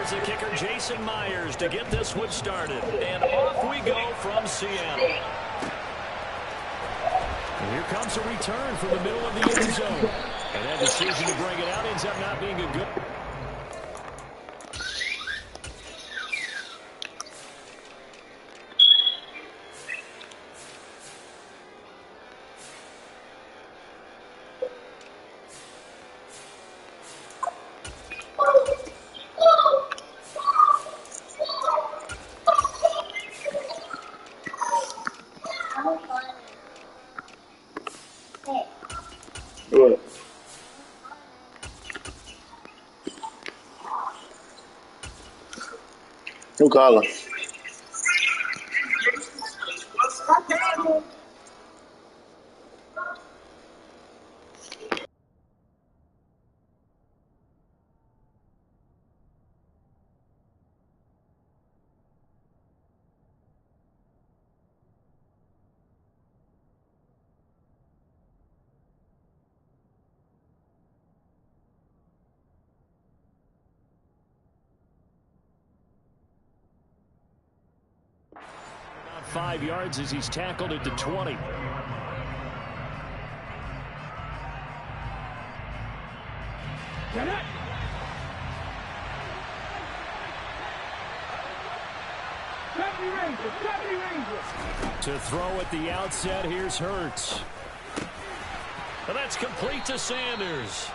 Here's the kicker, Jason Myers, to get this one started. And off we go from Seattle. And here comes a return from the middle of the end zone. And that decision to bring it out ends up not being a good... Who call him? About 5 yards as he's tackled at the 20. Get it! To throw at the outset, here's Hurts. And that's complete to Sanders.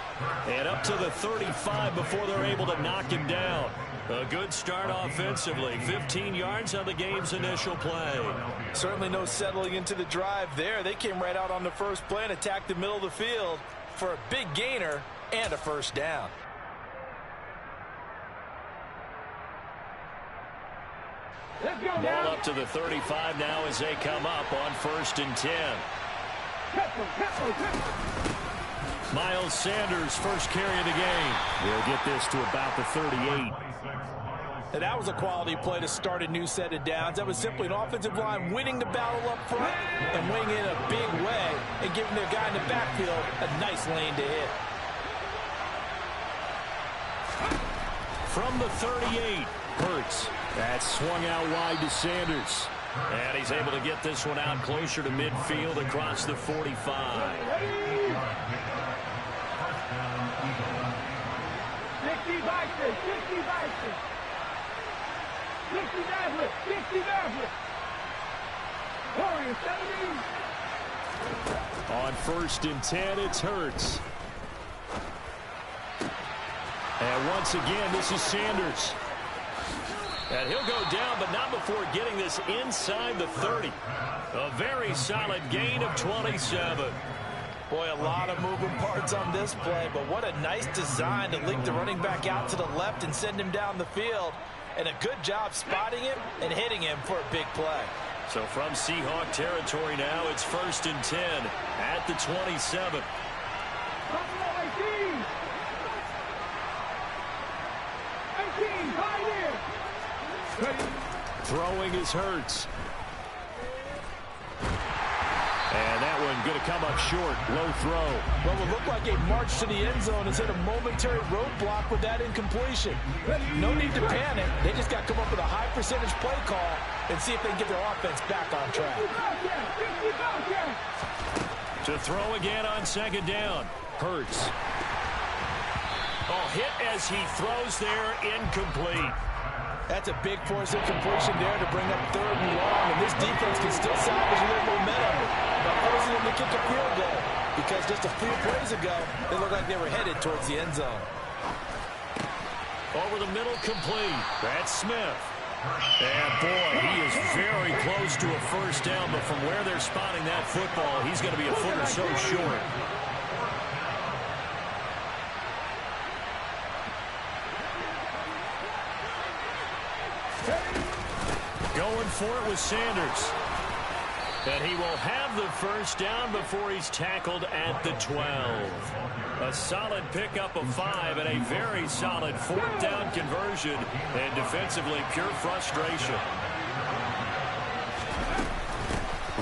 And up to the 35 before they're able to knock him down. A good start offensively. 15 yards on the game's initial play. Certainly no settling into the drive there. They came right out on the first play and attacked the middle of the field for a big gainer and a first down. Ball up to the 35 now as they come up on 1st and 10. Miles Sanders, first carry of the game. They'll get this to about the 38. And that was a quality play to start a new set of downs. That was simply an offensive line winning the battle up front and winning in a big way and giving their guy in the backfield a nice lane to hit. From the 38, Hurts. That swung out wide to Sanders. And he's able to get this one out closer to midfield across the 45. 60 On 1st and 10, it's Hurts. And once again, this is Sanders. And he'll go down, but not before getting this inside the 30. A very solid gain of 27. Boy, a lot of moving parts on this play, but what a nice design to link the running back out to the left and send him down the field. And a good job spotting him and hitting him for a big play. So from Seahawk territory now, it's 1st and 10 at the 27. Throwing is Hurts. And that one going to come up short. Low throw. Well, it looked like a march to the end zone has hit a momentary roadblock with that incompletion. No need to panic. They just got to come up with a high percentage play call and see if they can get their offense back on track. To throw again on 2nd down. Hurts. Oh, hit as he throws there, incomplete. That's a big force incompletion there to bring up 3rd and long, and this defense can still salvage a little momentum by forcing them to kick a field goal, because just a few plays ago, they looked like they were headed towards the end zone. Over the middle, complete. That's Smith. And boy, he is very close to a first down, but from where they're spotting that football, he's going to be a foot or so short. Going for it with Sanders. And he will have the first down before he's tackled at the 12. A solid pickup of 5 and a very solid 4th down conversion. And defensively, pure frustration.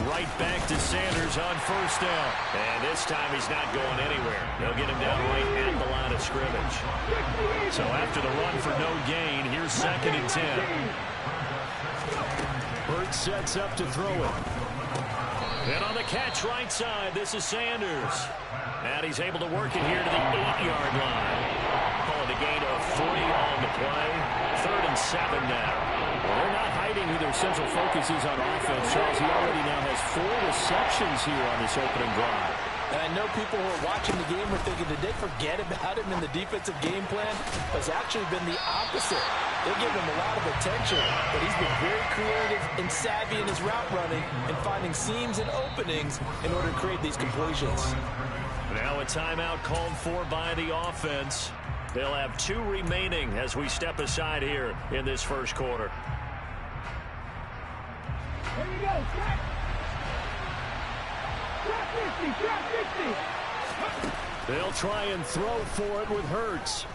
right back to Sanders on first down. And this time he's not going anywhere. They'll get him down right at the line of scrimmage. So after the run for no gain, here's 2nd and 10. Hurts sets up to throw it. And on the catch right side, this is Sanders. And he's able to work it here to the 8-yard line. Call it a gain of 3 on the play. 3rd and 7 now. Well, they're not hiding who their central focus is on offense, Charles. He already now has 4 receptions here on this opening drive. And I know people who are watching the game are thinking, did they forget about him in the defensive game plan? But it's actually been the opposite. They give him a lot of attention, but he's been very creative and savvy in his route running and finding seams and openings in order to create these completions. Now a timeout called for by the offense. They'll have 2 remaining as we step aside here in this first quarter. Here we go. Trap 50. They'll try and throw for it with Hurts.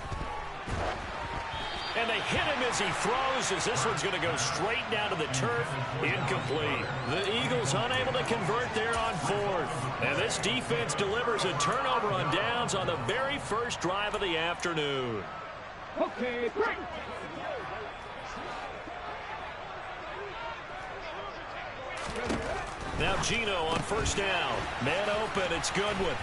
And they hit him as he throws, as this one's going to go straight down to the turf. Incomplete. The Eagles unable to convert there on 4th. And this defense delivers a turnover on downs on the very first drive of the afternoon. Okay, great. Now Gino on first down. Man open, it's Goodwin.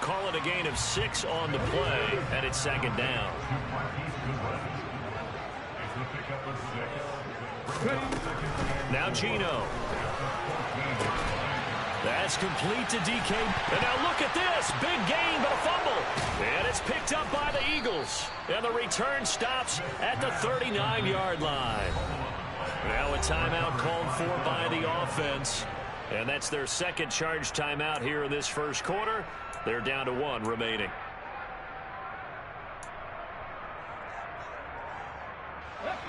Call it a gain of 6 on the play, and it's 2nd down. Now Gino. That's complete to DK. And now look at this. Big gain, but a fumble. And it's picked up by the Eagles. And the return stops at the 39-yard line. Now a timeout called for by the offense. And that's their 2nd charge timeout here in this first quarter. They're down to 1 remaining.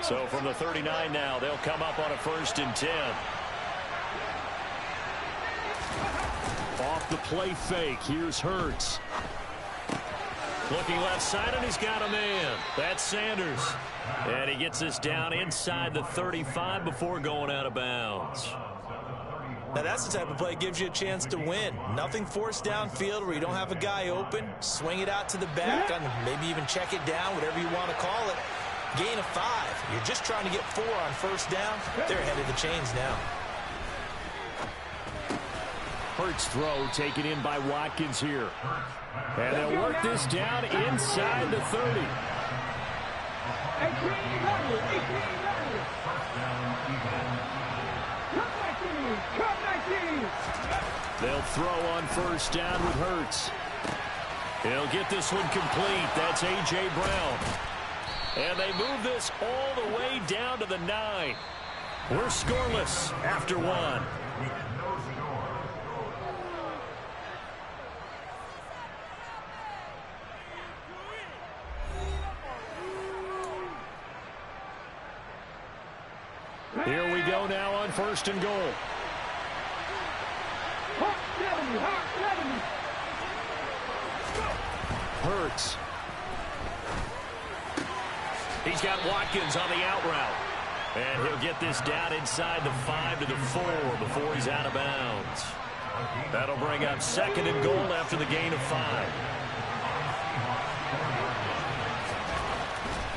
So from the 39 now, they'll come up on a 1st and 10. Off the play fake, here's Hurts. Looking left side, and he's got a man. That's Sanders. And he gets this down inside the 35 before going out of bounds. Now that's the type of play that gives you a chance to win. Nothing forced downfield where you don't have a guy open. Swing it out to the back, and maybe even check it down, whatever you want to call it. Gain of 5. You're just trying to get 4 on first down. They're ahead of the chains now. Hurts throw taken in by Watkins here. And they'll work this down inside the 30. 18. They'll throw on first down with Hurts. He'll get this one complete. That's A.J. Brown. And they move this all the way down to the 9. We're scoreless after 1. Here we go now on 1st and goal. Hurts. He's got Watkins on the out route. And he'll get this down inside the 5 to the 4 before he's out of bounds. That'll bring up 2nd and goal after the gain of 5.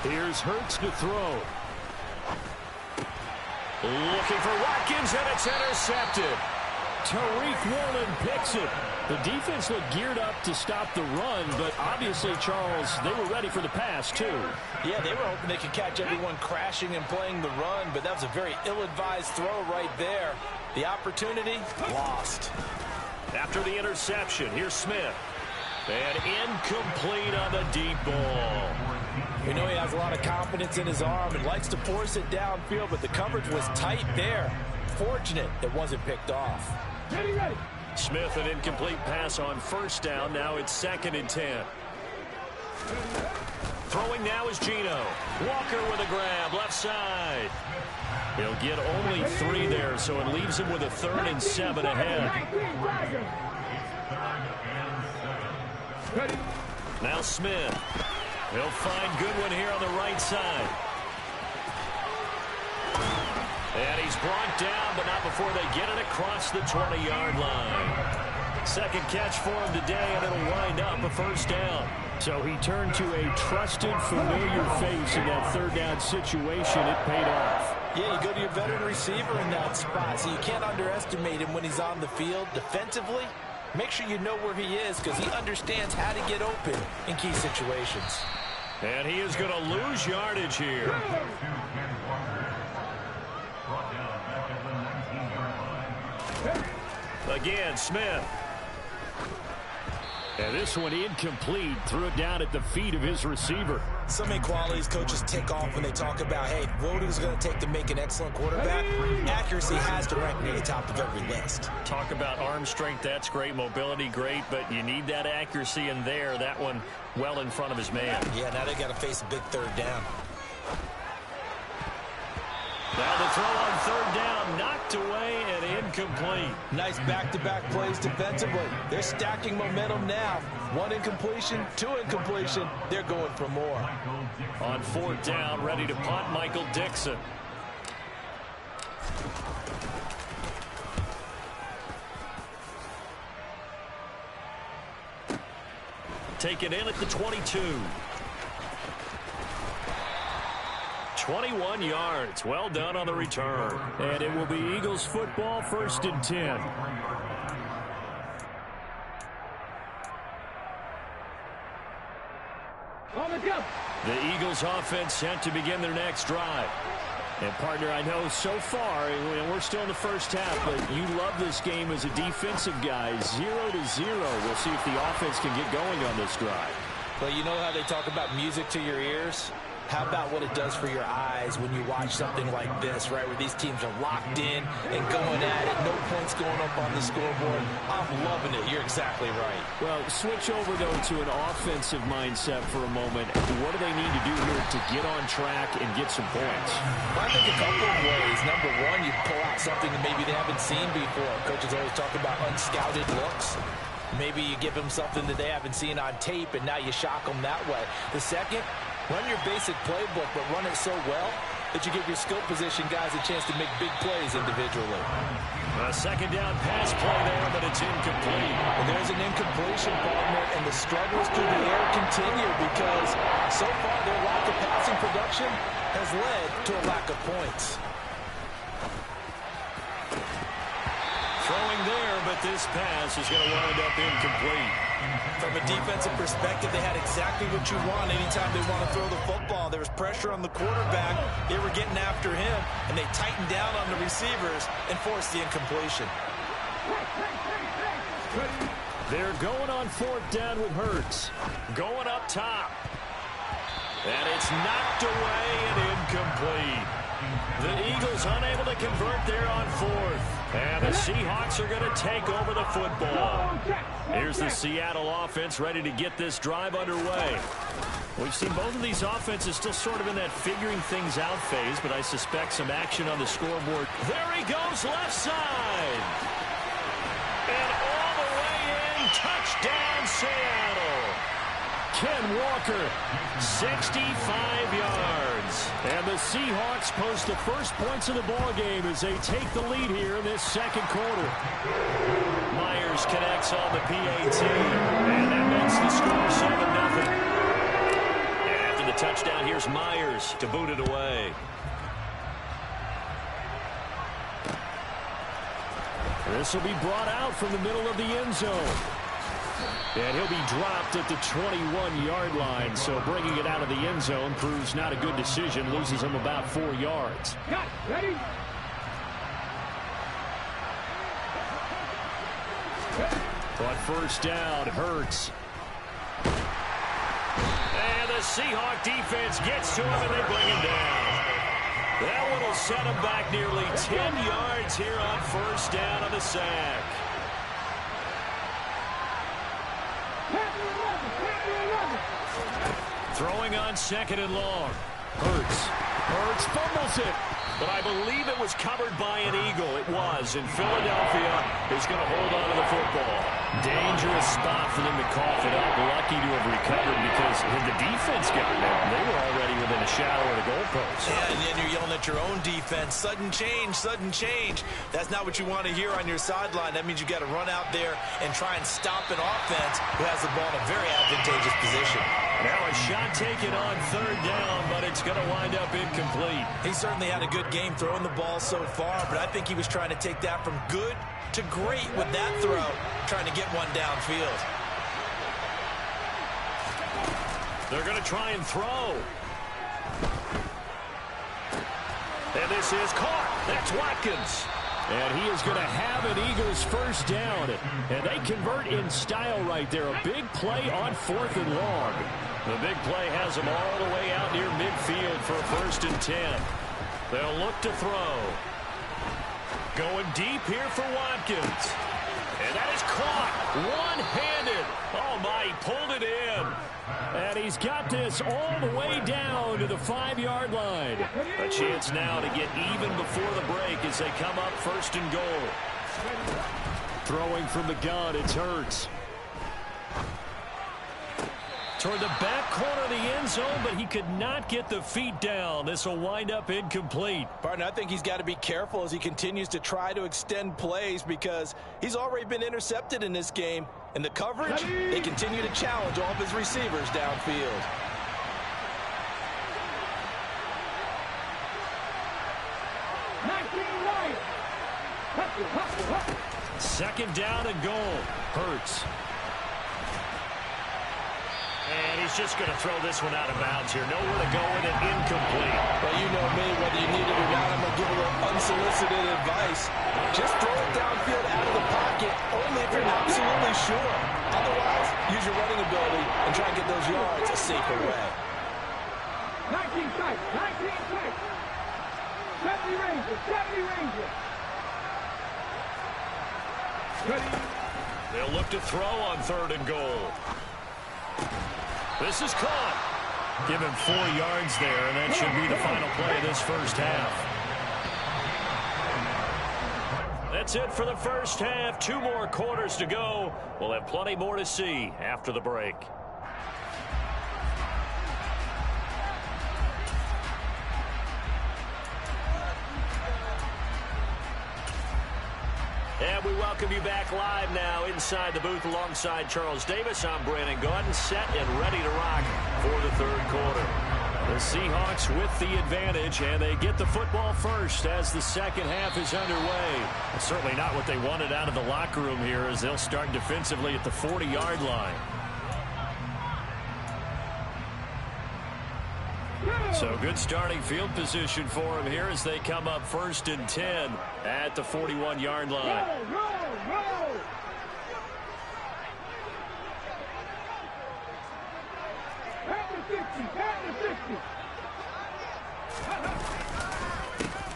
Here's Hurts to throw. Looking for Watkins, and it's intercepted. Tariq Woolen picks it. The defense looked geared up to stop the run, but obviously, Charles, they were ready for the pass, too. Yeah, they were hoping they could catch everyone crashing and playing the run, but that was a very ill-advised throw right there. The opportunity, lost. After the interception, here's Smith. And incomplete on the deep ball. We know he has a lot of confidence in his arm and likes to force it downfield, but the coverage was tight there. Fortunate it wasn't picked off. Ready. Smith, an incomplete pass on first down. Now it's 2nd and 10. Throwing now is Gino. Walker with a grab, left side. He'll get only 3 there, so it leaves him with a 3rd and 7 ahead. Now Smith. He'll find Goodwin here on the right side. And he's brought down, but not before they get it across the 20-yard line. Second catch for him today, and it'll wind up a first down. So he turned to a trusted, familiar face in that third down situation. It paid off. Yeah, you go to your veteran receiver in that spot, so you can't underestimate him when he's on the field. Defensively, make sure you know where he is because he understands how to get open in key situations. And he is going to lose yardage here. Again, Smith. And this one incomplete. Threw it down at the feet of his receiver. So many qualities coaches tick off when they talk about, hey, what is it going to take to make an excellent quarterback? Accuracy has to rank near the top of every list. Talk about arm strength, that's great. Mobility, great, but you need that accuracy in there. That one well in front of his man. Yeah, now they got to face a big third down. Now the throw on third down, knocked away and incomplete. Nice back-to-back plays defensively. They're stacking momentum now. One incompletion, two incompletion. They're going for more. On fourth down, ready to punt, Michael Dixon. Take it in at the 22. 21 yards. Well done on the return. And it will be Eagles football, 1st and 10. The Eagles offense set to begin their next drive. And, partner, I know so far, and we're still in the first half, but you love this game as a defensive guy. 0-0. We'll see if the offense can get going on this drive. Well, you know how they talk about music to your ears? How about what it does for your eyes when you watch something like this, right, where these teams are locked in and going at it, no points going up on the scoreboard. I'm loving it. You're exactly right. Well, switch over, though, to an offensive mindset for a moment. What do they need to do here to get on track and get some points? I think a couple of ways. Number one, you pull out something that maybe they haven't seen before. Coaches always talk about unscouted looks. Maybe you give them something that they haven't seen on tape, and now you shock them that way. The second, run your basic playbook, but run it so well that you give your skill position guys a chance to make big plays individually. A second down pass play there, but it's incomplete. And there's an incompletion, partner, and the struggles through the air continue because so far their lack of passing production has led to a lack of points. Throwing there, but this pass is going to wind up incomplete. From a defensive perspective, they had exactly what you want anytime they want to throw the football. There was pressure on the quarterback. They were getting after him, and they tightened down on the receivers and forced the incompletion. They're going on fourth down with Hurts. Going up top. And it's knocked away and incomplete. The Eagles unable to convert there on fourth. And the Seahawks are going to take over the football. Here's the Seattle offense ready to get this drive underway. We've seen both of these offenses still sort of in that figuring things out phase, but I suspect some action on the scoreboard. There he goes, left side. And all the way in, touchdown Seattle. Ken Walker, 65 yards. And the Seahawks post the first points of the ball game as they take the lead here in this second quarter. Myers connects on the PAT, and that makes the score 7-0. And after the touchdown, here's Myers to boot it away. This will be brought out from the middle of the end zone. And he'll be dropped at the 21-yard line, so bringing it out of the end zone proves not a good decision, loses him about 4 yards. Ready? But first down, Hurts. And the Seahawk defense gets to him, and they bring him down. That one will set him back nearly 10 yards here on first down on the sack. Throwing on second and long. Hurts fumbles it. But I believe it was covered by an Eagle. It was. And Philadelphia is going to hold on to the football. Dangerous spot for them to cough it up. Lucky to have recovered because had the defense gotten there, they were already within a shadow of the goalpost. Yeah, and then you're yelling at your own defense. Sudden change, sudden change. That's not what you want to hear on your sideline. That means you got to run out there and try and stop an offense who has the ball in a very advantageous position. Now a shot taken on third down, but it's going to wind up incomplete. He certainly had a good game throwing the ball so far, but I think he was trying to take that from good to great with that throw, trying to get one downfield. They're going to try and throw. And this is caught. That's Watkins. And he is going to have an Eagles first down. And they convert in style right there. A big play on 4th and long. The big play has them all the way out near midfield for a 1st and 10. They'll look to throw. Going deep here for Watkins. And that is caught. One-handed. Oh, my, he pulled it in. And he's got this all the way down to the 5-yard line. A chance now to get even before the break as they come up 1st and goal. Throwing from the gun, it's Hurts. Toward the back corner of the end zone, but he could not get the feet down. This will wind up incomplete. Partner, I think he's got to be careful as he continues to try to extend plays because he's already been intercepted in this game. And the coverage, they continue to challenge all of his receivers downfield. Second down and goal. Hurts. And he's just going to throw this one out of bounds here. Nowhere to go with it. Incomplete. Well, you know me, whether you need it or not, I'm going to give a little unsolicited advice. Just throw it downfield out of the pocket, only if you're absolutely sure. Otherwise, use your running ability and try and get those yards a safer way. 19 sight, 19 sight. 70 Rangers, 70 Rangers. They'll look to throw on 3rd and goal. This is caught. Give him 4 yards there, and that should be the final play of this first half. That's it for the first half. 2 more quarters to go. We'll have plenty more to see after the break. And we welcome you back live now inside the booth alongside Charles Davis. I'm Brandon Gaudin, set and ready to rock for the 3rd quarter. The Seahawks with the advantage, and they get the football first as the second half is underway. It's certainly not what they wanted out of the locker room here as they'll start defensively at the 40-yard line. So good starting field position for him here as they come up 1st and 10 at the 41-yard line.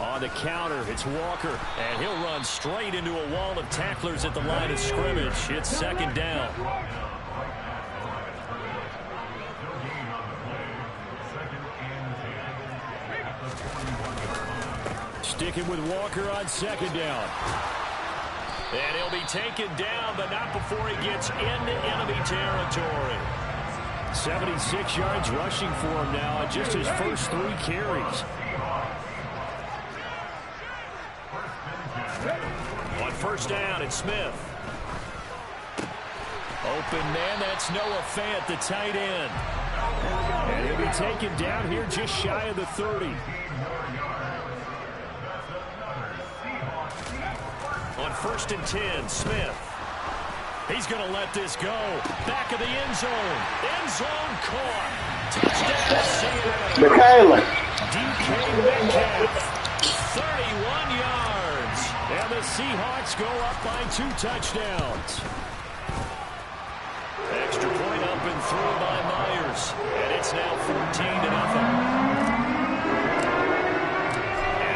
On the counter, it's Walker, and he'll run straight into a wall of tacklers at the line of scrimmage. It's 2nd down. Sticking with Walker on 2nd down. And he'll be taken down, but not before he gets into enemy territory. 76 yards rushing for him now on just his first 3 carries. On 1st down, it's Smith. Open man, that's Noah Fant, the tight end. And he'll be taken down here just shy of the 30. On 1st and 10, Smith. He's going to let this go. Back of the end zone. End zone caught. Touchdown, Seattle. Michaela. DK Metcalf, 31 yards. And the Seahawks go up by 2 touchdowns. Extra point up and through by Myers. And it's now 14-0.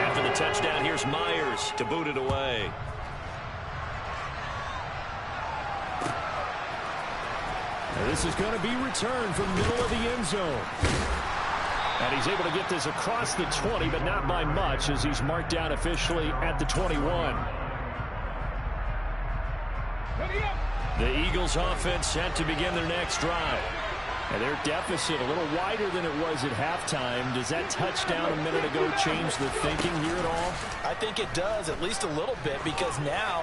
After the touchdown, here's Myers to boot it away. This is going to be returned from the middle of the end zone. And he's able to get this across the 20, but not by much as he's marked down officially at the 21. The Eagles offense set to begin their next drive. And their deficit a little wider than it was at halftime. Does that touchdown a minute ago change the thinking here at all? I think it does, at least a little bit, because now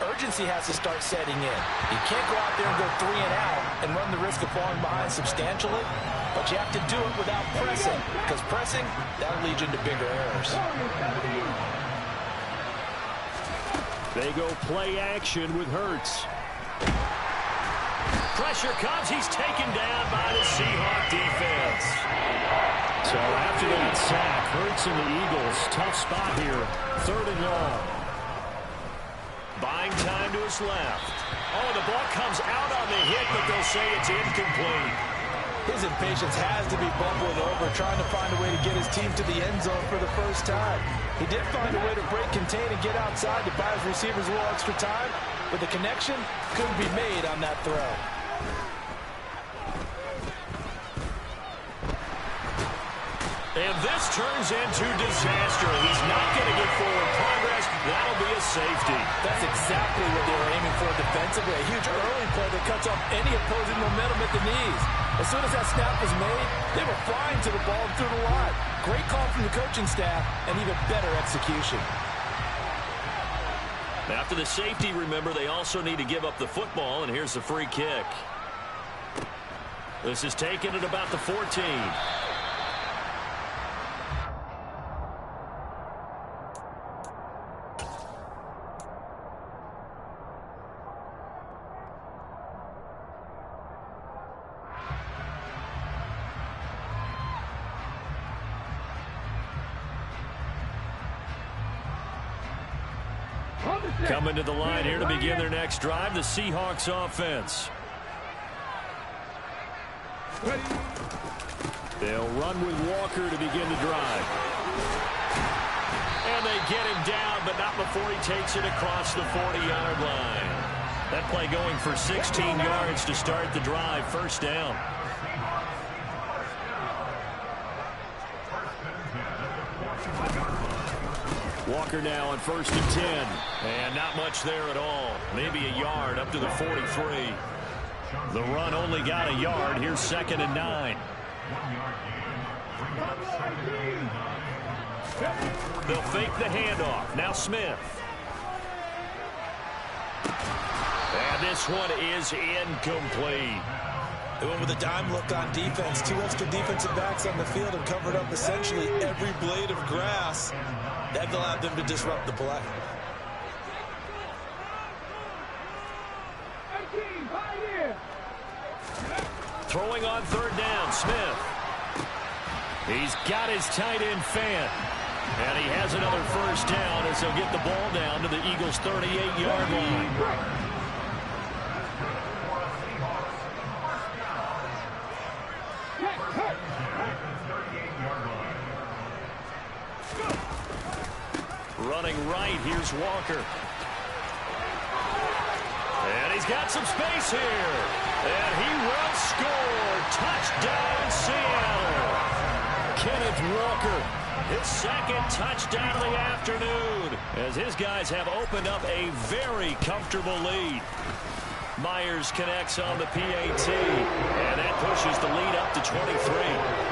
urgency has to start setting in. You can't go out there and go 3 and out and run the risk of falling behind substantially, but you have to do it without pressing, because pressing, that'll lead you into bigger errors. They go play action with Hurts. Pressure comes. He's taken down by the Seahawk defense. So after that sack, Hurts and the Eagles, tough spot here. 3rd and long. Buying time to his left. Oh, the ball comes out on the hit, but they'll say it's incomplete. His impatience has to be bubbling over, trying to find a way to get his team to the end zone for the first time. He did find a way to break, contain, and get outside to buy his receivers a little extra time, but the connection couldn't be made on that throw. And this turns into disaster. He's not going to get forward progress. That'll be a safety. That's exactly what they were aiming for defensively. A huge early play that cuts off any opposing momentum at the knees. As soon as that snap was made, they were flying to the ball and through the line. Great call from the coaching staff and even better execution. After the safety, remember, they also need to give up the football, and here's the free kick. This is taken at about the 14. Coming to the line here to begin their next drive, the Seahawks offense. They'll run with Walker to begin the drive. And they get him down, but not before he takes it across the 40-yard line. That play going for 16 yards to start the drive. 1st down. Walker now on 1st and 10. And not much there at all. Maybe a yard up to the 43. The run only got a yard. Here's 2nd and 9. They'll fake the handoff. Now Smith. And this one is incomplete. They went with a dime look on defense. 2 extra defensive backs on the field and covered up essentially every blade of grass. That allowed them to disrupt the play. Throwing on 3rd down, Smith. He's got his tight end Fant. And he has another 1st down as he'll get the ball down to the Eagles' 38-yard line. Running right, here's Walker. And he's got some space here. And he will score. Touchdown, Seattle. Kenneth Walker, his 2nd touchdown of the afternoon, as his guys have opened up a very comfortable lead. Myers connects on the PAT, and that pushes the lead up to 23.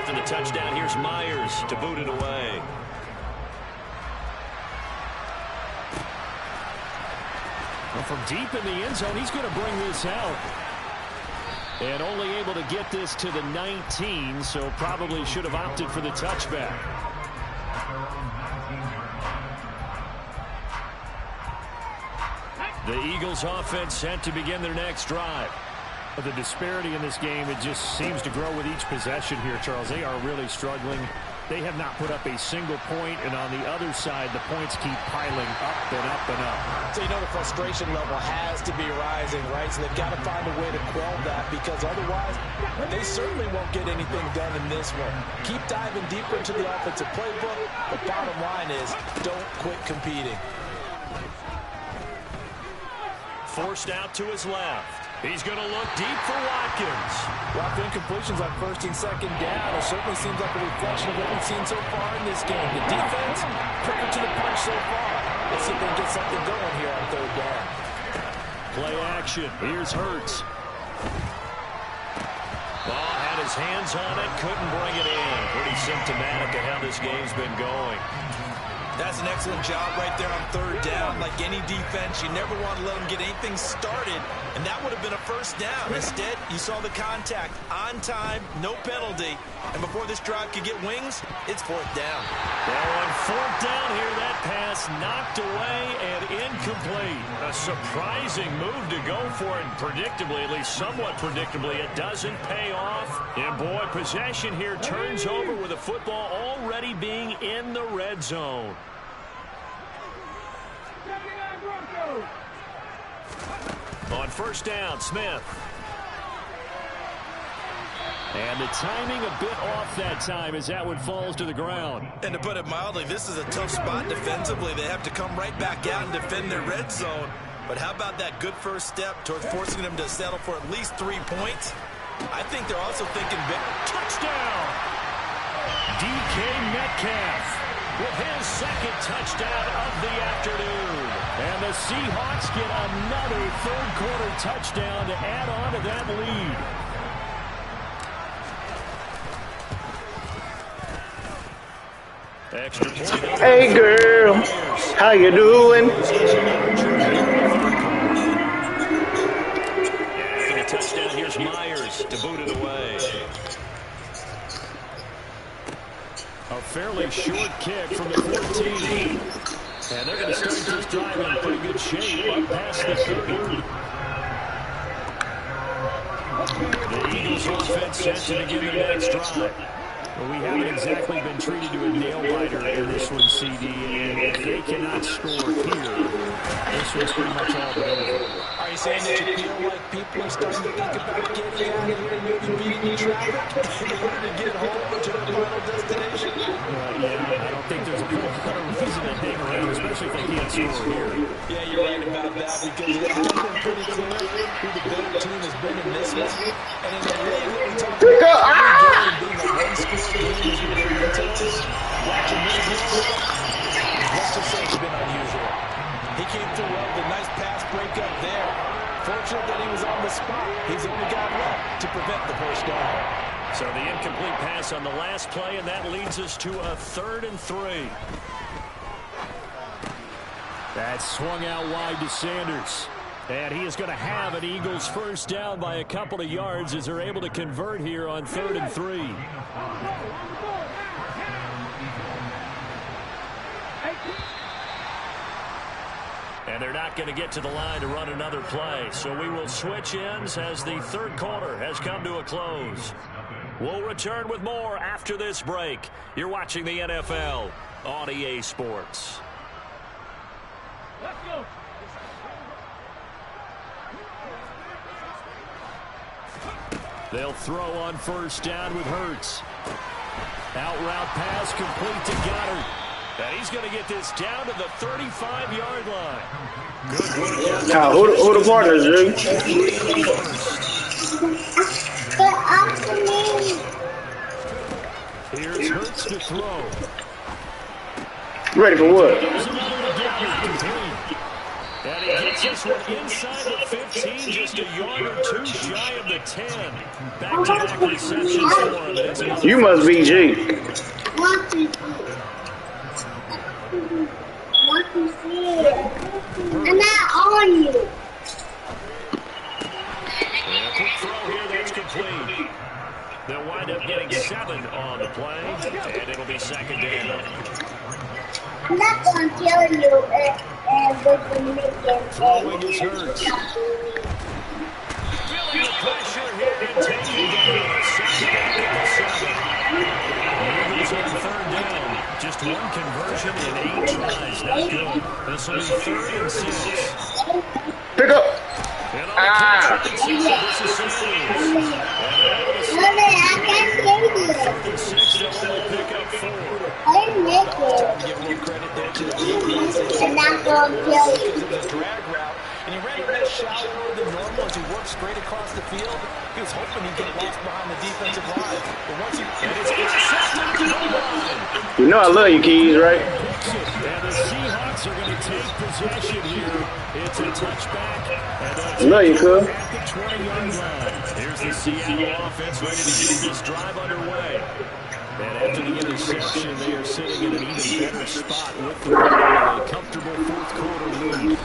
The touchdown, here's Myers to boot it away. Well, from deep in the end zone, he's going to bring this out. And only able to get this to the 19, so probably should have opted for the touchback. The Eagles offense set to begin their next drive. The disparity in this game, it just seems to grow with each possession here, Charles. They are really struggling. They have not put up a single point, and on the other side, the points keep piling up and up and up. So you know the frustration level has to be rising, right? So they've got to find a way to quell that, because otherwise they certainly won't get anything done in this one. Keep diving deeper into the offensive playbook. The bottom line is don't quit competing. Forced out to his left. He's going to look deep for Watkins. Well, incompletions on first and second down. It certainly seems like a reflection of what we've seen so far in this game. The defense, quicker to the punch so far. Let's see if they can get something going here on third down. Play action. Here's Hurts. Ball had his hands on it, couldn't bring it in. Pretty symptomatic of how this game's been going. That's an excellent job right there on third down. Like any defense, you never want to let them get anything started, and that would have been a first down. Instead, you saw the contact on time, no penalty, and before this drive could get wings, it's fourth down. Well, on fourth down here, that pass knocked away and incomplete. A surprising move to go for it, and predictably, at least somewhat predictably, it doesn't pay off. And boy, possession here turns over with the football already being in the red zone. On first down, Smith. And the timing a bit off that time as that one falls to the ground. And to put it mildly, this is a tough spot defensively. They have to come right back out and defend their red zone. But how about that good first step towards forcing them to settle for at least 3 points? I think they're also thinking big. Touchdown! DK Metcalf with his second touchdown of the afternoon. And the Seahawks get another third-quarter touchdown to add on to that lead. Extra point. Hey, girl. How you doing? And a touchdown. Here's Myers to boot it away. A fairly short kick from the 14. And they're going to start this drive in pretty good shape up past the 30. The Eagles offense set to begin their next drive. Well, we haven't exactly been treated to a nail-biter in this one, CD, and if they cannot score here, this one's pretty much all but over. Are you saying that you feel like people are starting to think about getting out of here and maybe beating traffic in order to get home to their final destination? Yeah, I don't think there's a better reason to hang around, especially if they can't score here. Yeah, you're right about that, because it's been pretty clear who the better team has been in this one. And in the league that we talked about being a one-score game as we get into this, watching this game, let's just say it's been unusual. He came through well with a nice pass breakup there. Fortunate that he was on the spot. He's only got left to prevent the first down. So the incomplete pass on the last play, and that leads us to a 3rd and 3. That swung out wide to Sanders. And he is going to have an Eagles first down by a couple of yards as they're able to convert here on 3rd and 3. And they're not going to get to the line to run another play. So we will switch ends as the third quarter has come to a close. We'll return with more after this break. You're watching the NFL on EA Sports. Let's go. They'll throw on first down with Hurts. Out route pass complete to Goddard. And he's going to get this down to the 35-yard line. Good work. Now, who the partners, Drew? Here's Hurts to throw. Ready for what? And he gets this one inside the 15, just a yard or two shy of the 10. Back-to-back receptions for him. You must be G. I'm not on you. And a quick throw here, that's complete. They'll wind up getting 7 on the play, and it'll be 2nd down. I'm not going to kill you and we're going to make it. Throwing his Hurts. Feeling the pressure here and taking down a second at the 7. Eagles on 3rd down. Just one conversion in 8 tries. Not good. This will be 3rd and 6. Pick up. And on the catch, this is Sanders. I can't kill you. 3rd and 6, they'll only pick up 4. I didn't make it. Give a little credit there to the defense. I'm not going to kill you. Because it was a drag route. And he ran a bit shallower than normal as he worked straight across the field. He was hoping he'd get lost behind the defensive line. But once he... And it's intercepted at the goal line. You know I love you, Keys, right? And the Seahawks are going to take possession here. It's a touchback. Love you, cuz. At the 20-yard line. Here's the Seattle offense ready to get this drive underway. And after the interception, they are sitting in an even better spot with the ball and a comfortable fourth quarter lead.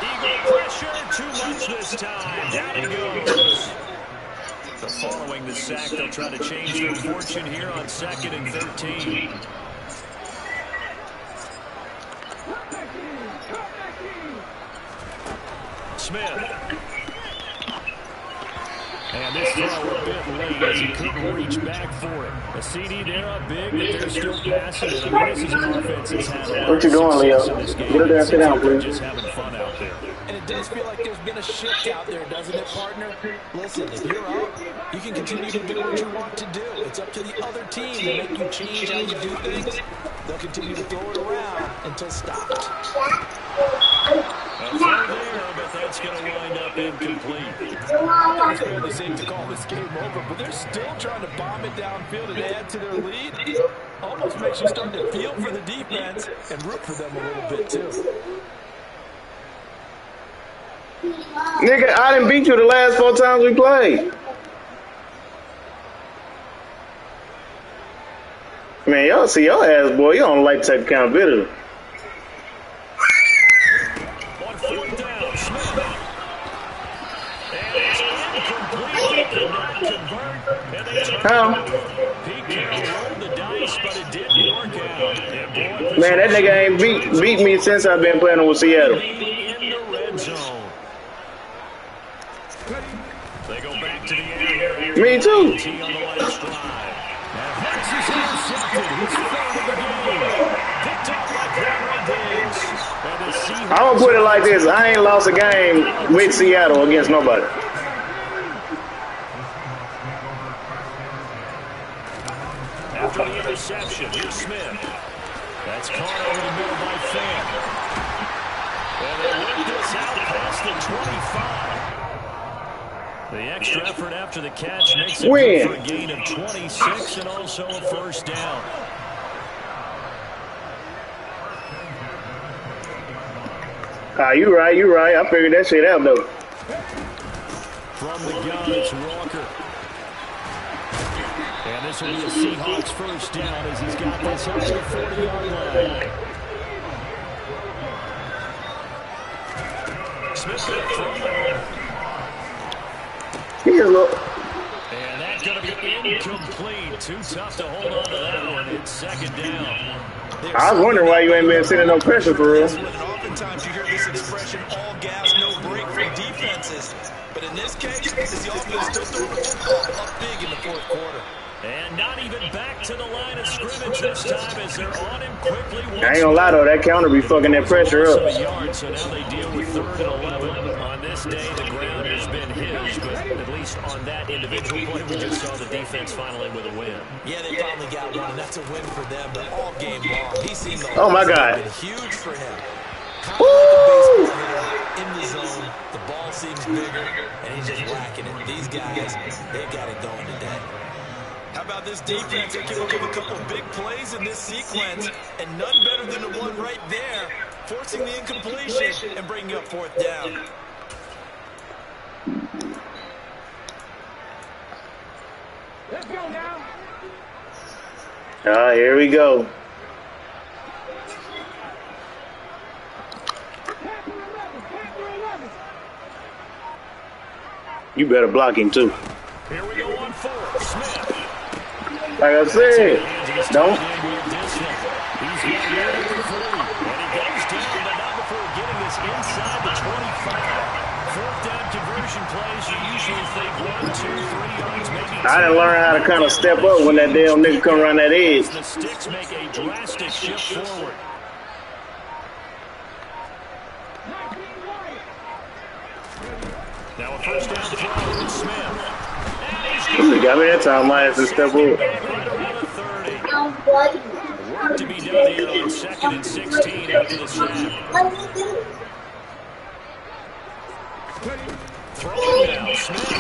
Eagle pressure, too much this time. Down he goes. So following the sack, they'll try to change their fortune here on 2nd and 13. Smith. And this throw a bit late as he couldn't reach back for it. A CD there up big, but they're still passing it. I mean, this is an offense that's had a lot What you doing, Leo? Get up there and sit down, please. Just having fun out there. And it does feel like there's been a shift out there, doesn't it, partner? Listen, if you're up, you can continue to do what you want to do. It's up to the other team to make you change how you do things. They'll continue to throw it around until stopped. A throw there, but that's going to wind up incomplete. It's fairly safe to call this game over, but they're still trying to bomb it downfield and add to their lead. Almost makes you start to feel for the defense and root for them a little bit, too. Nigga, I didn't beat you the last 4 times we played. Man, y'all see your ass, boy. You don't like to take accountability. On 4th down, Smith. And it's incomplete. He could not convert. And they How? Pete Carroll rolled the dice, but it didn't work out. And boy, Man, that nigga ain't beat me since I've been playing with Seattle. in the red zone. They go back to the air here. Me too. On the last drive. And Hurts is intercepted. His third of the game. Picked up by Cameron Diggs. And the Seahawks... I'm gonna put it like this. I ain't lost a game with Seattle against nobody. After the interception, here's Smith. That's caught over the middle by Fan. And they work this out past the 25. The extra effort after the catch makes it good for a gain of 26 and also a first down. You right. I figured that shit out, though. From the gun, it's Walker. And this will be a Seahawks first down as he's got this up to the 40-yard line. Smith from there. And that's going to be incomplete. Too tough to hold on to that one. It's 2nd down. I was wondering why you ain't been sending no pressure for real. Oftentimes you hear this expression, all gas, no break from defenses. But in this case, it's the offense still throwing the football up big in the 4th quarter. And not even back to the line of scrimmage this time as they're on him quickly. I ain't gonna lie though, that counter be fucking that pressure up. So now they deal with 3rd and 11. On this day, the ground has been his, but at least on that individual play, we just saw the defense finally with a win. Yeah, they finally got one, and that's a win for them, but all game long, he seemed the oh my God. huge for him. Kind of like a baseball hitter in the zone, the ball seems bigger, and he's just whacking it. These guys, they got it going today. How about this defense? They're giving up a couple of big plays in this sequence, and none better than the one right there, forcing the incompletion and bringing up 4th down. Let's go now. Here we go. You better block him too. Here we go on 4th. Smith. Like I said, don't. He's got number 3, and he goes down, but not before getting this inside the 25. 4th down conversion plays, you usually think 1, 2, 3 yards, maybe. I didn't learn how to kind of step up when that damn nigga come around that edge. The sticks make a drastic shift forward. Now a first down throw with Smith. He got me that time. I had to step up. Work to be done here on 2nd and 16 after the snap. Throwing now, Smith. He's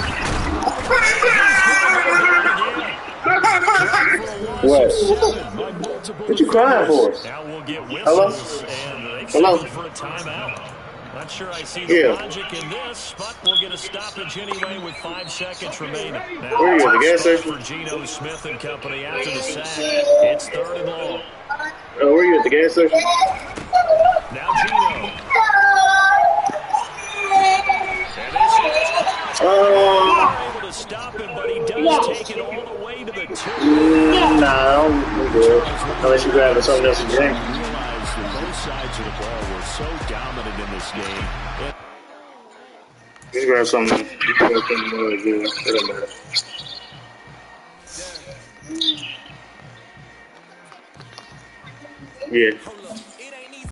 going to go down again. Trying for a loss What? of 7 by multiple What you crying defenders. for? Now we'll get Hello? whistles, and they've Hello? signaled for a timeout. Not sure I see the Yeah. logic in this, but we'll get a stoppage anyway with 5 seconds remaining. Now, Where are you, at the gas spot station? for Geno Smith and company after the sack. It's 3rd and long. Oh, where are you, at the gas station? Now Geno. And this is able to stop him, but he does take it all the way to the 2. Nah, I'm good. Unless you grabbing something else to drink. Realized that both sides of the ball were so dominant in this game. Just grab something. Just grab something good. It don't matter. Yeah.